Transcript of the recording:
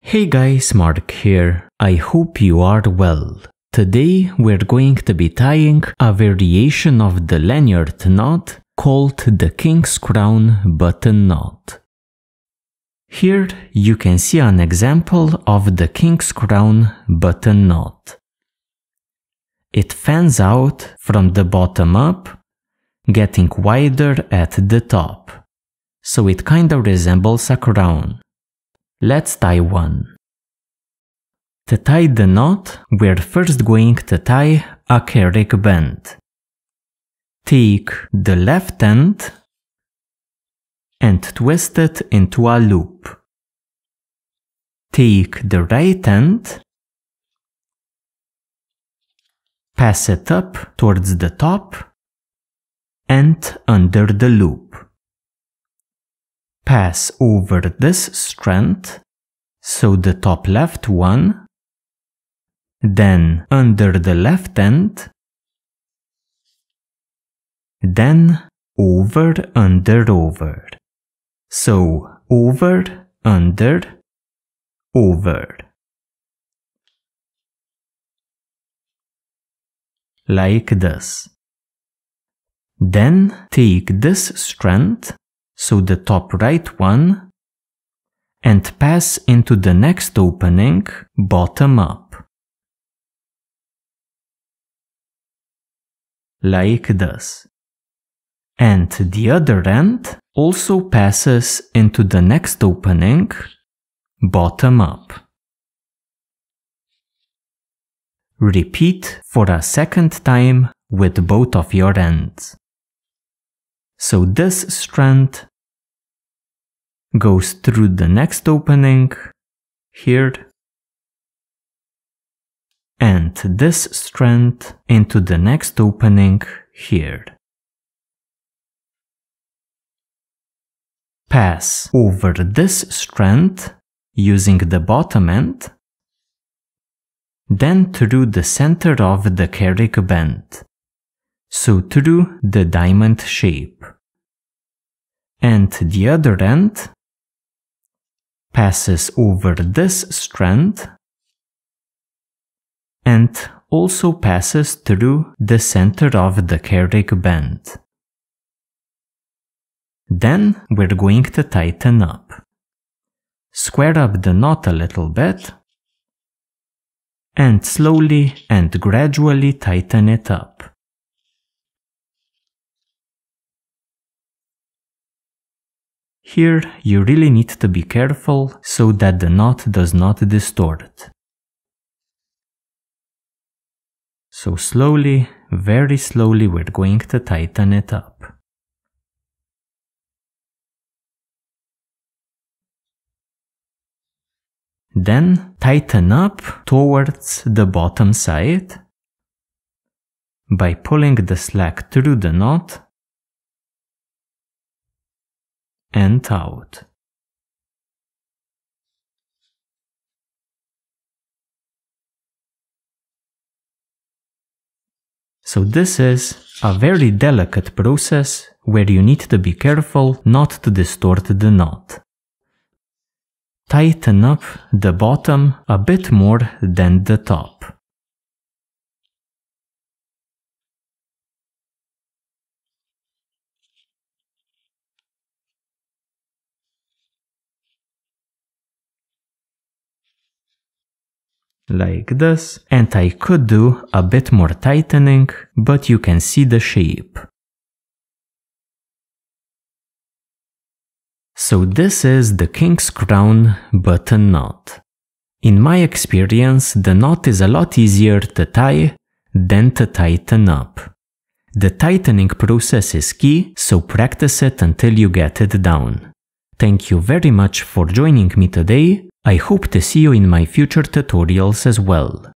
Hey guys, Mark here. I hope you are well. Today we're going to be tying a variation of the lanyard knot called the King's Crown button knot. Here you can see an example of the King's Crown button knot. It fans out from the bottom up, getting wider at the top, so it kinda resembles a crown. Let's tie one. To tie the knot, we're first going to tie a carrick bend. Take the left end and twist it into a loop. Take the right end, pass it up towards the top and under the loop. Pass over this strand, so the top left one, then under the left end, then over, under, over. So over, under, over. Like this. Then take this strand, so the top right one, and pass into the next opening bottom up. Like this. And the other end also passes into the next opening bottom up. Repeat for a second time with both of your ends. So this strand goes through the next opening here, and this strand into the next opening here. Pass over this strand using the bottom end, then through the center of the carrick bend, so through the diamond shape. And the other end passes over this strand and also passes through the center of the carrick bend. Then we're going to tighten up. Square up the knot a little bit and slowly and gradually tighten it up. Here you really need to be careful so that the knot does not distort. So slowly, very slowly, we're going to tighten it up. Then tighten up towards the bottom side by pulling the slack through the knot and out. So this is a very delicate process where you need to be careful not to distort the knot. Tighten up the bottom a bit more than the top. Like this, and I could do a bit more tightening, but you can see the shape. So this is the King's Crown button knot. In my experience, the knot is a lot easier to tie than to tighten up. The tightening process is key, so practice it until you get it down. Thank you very much for joining me today. I hope to see you in my future tutorials as well.